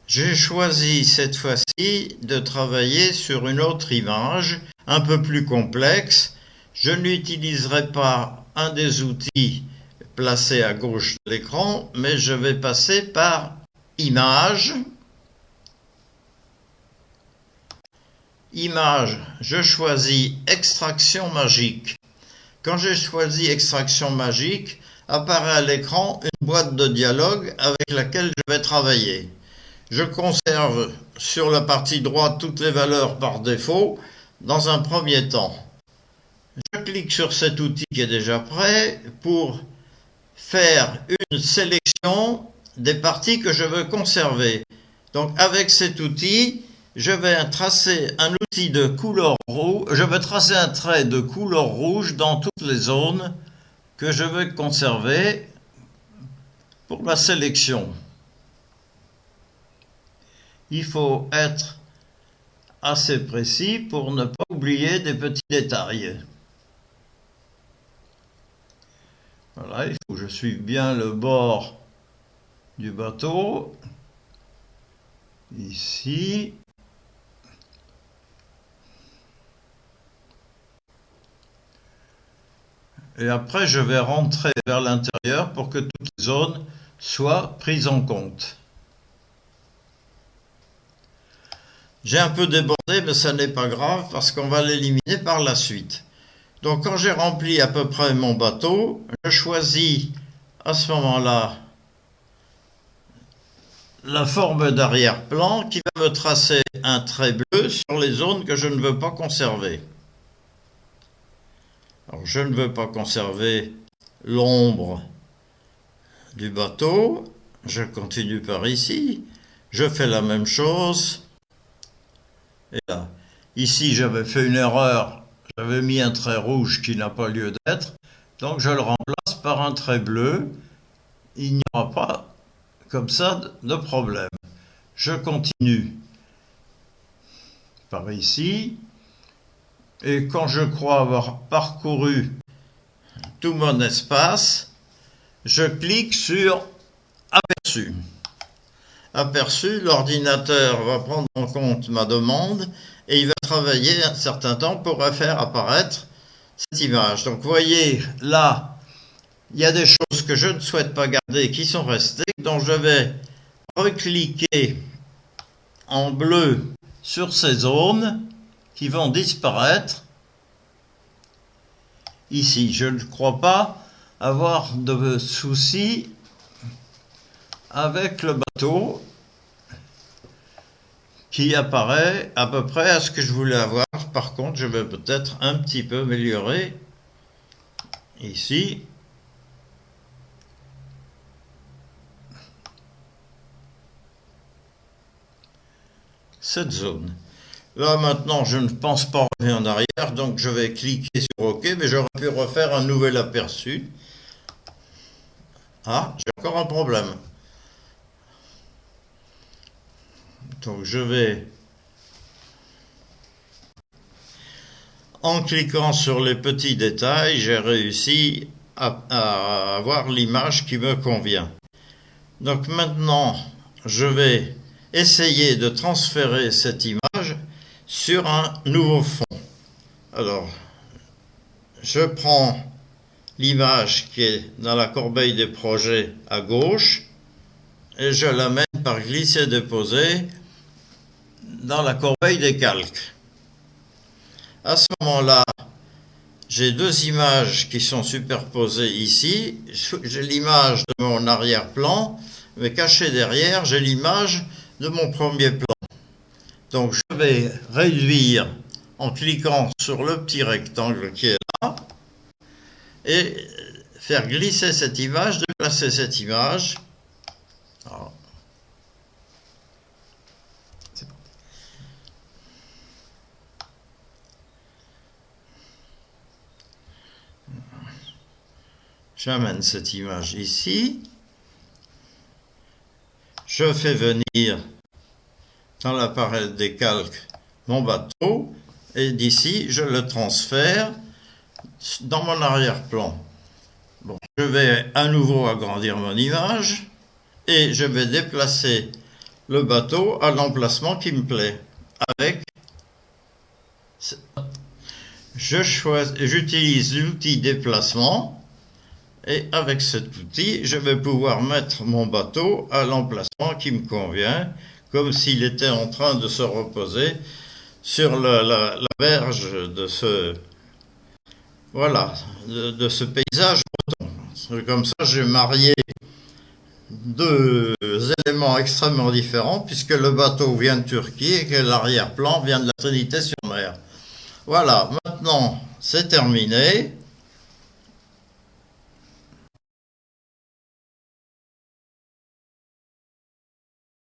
J'ai choisi cette fois-ci de travailler sur une autre image, un peu plus complexe. Je n'utiliserai pas un des outils placés à gauche de l'écran, mais je vais passer par Image. Image, je choisis Extraction magique. Quand j'ai choisi Extraction magique, apparaît à l'écran une boîte de dialogue avec laquelle je vais travailler. Je conserve sur la partie droite toutes les valeurs par défaut dans un premier temps. Je clique sur cet outil qui est déjà prêt pour faire une sélection des parties que je veux conserver. Donc avec cet outil, je vais tracer un outil de couleur rouge, je vais tracer un trait de couleur rouge dans toutes les zones que je veux conserver pour la sélection. Il faut être assez précis pour ne pas oublier des petits détails. Voilà, il faut que je suive bien le bord du bateau. Ici. Et après, je vais rentrer vers l'intérieur pour que toutes les zones soient prises en compte. J'ai un peu débordé, mais ça n'est pas grave parce qu'on va l'éliminer par la suite. Donc quand j'ai rempli à peu près mon bateau, je choisis à ce moment-là la forme d'arrière-plan qui va me tracer un trait bleu sur les zones que je ne veux pas conserver. Alors je ne veux pas conserver l'ombre du bateau. Je continue par ici. Je fais la même chose. Et là, ici j'avais fait une erreur. J'avais mis un trait rouge qui n'a pas lieu d'être. Donc je le remplace par un trait bleu. Il n'y aura pas comme ça de problème. Je continue par ici. Et quand je crois avoir parcouru tout mon espace, je clique sur Aperçu. Aperçu, l'ordinateur va prendre en compte ma demande et il va travailler un certain temps pour faire apparaître cette image. Donc vous voyez, là, il y a des choses que je ne souhaite pas garder qui sont restées, donc je vais recliquer en bleu sur ces zones qui vont disparaître. Ici, je ne crois pas avoir de soucis avec le bateau qui apparaît à peu près à ce que je voulais avoir. Par contre, je vais peut-être un petit peu améliorer ici. Cette zone. Là maintenant je ne pense pas revenir en arrière, donc je vais cliquer sur OK, mais j'aurais pu refaire un nouvel aperçu. Ah, j'ai encore un problème. Donc je vais, en cliquant sur les petits détails, j'ai réussi à avoir l'image qui me convient. Donc maintenant je vais essayer de transférer cette image sur un nouveau fond. Alors, je prends l'image qui est dans la corbeille des projets à gauche et je l'amène par glisser-déposer dans la corbeille des calques. À ce moment-là, j'ai deux images qui sont superposées ici. J'ai l'image de mon arrière-plan, mais caché derrière, j'ai l'image de mon premier plan. Donc je vais réduire en cliquant sur le petit rectangle qui est là et faire glisser cette image, déplacer cette image. Alors, j'amène cette image ici. Je fais venir dans l'appareil des calques mon bateau et d'ici je le transfère dans mon arrière-plan. Bon, je vais à nouveau agrandir mon image et je vais déplacer le bateau à l'emplacement qui me plaît. Avec, j'utilise l'outil déplacement et avec cet outil, je vais pouvoir mettre mon bateau à l'emplacement qui me convient, comme s'il était en train de se reposer sur la berge de ce, voilà, de ce paysage breton. Comme ça, j'ai marié deux éléments extrêmement différents, puisque le bateau vient de Turquie et que l'arrière-plan vient de la Trinité-sur-Mer. Voilà, maintenant c'est terminé.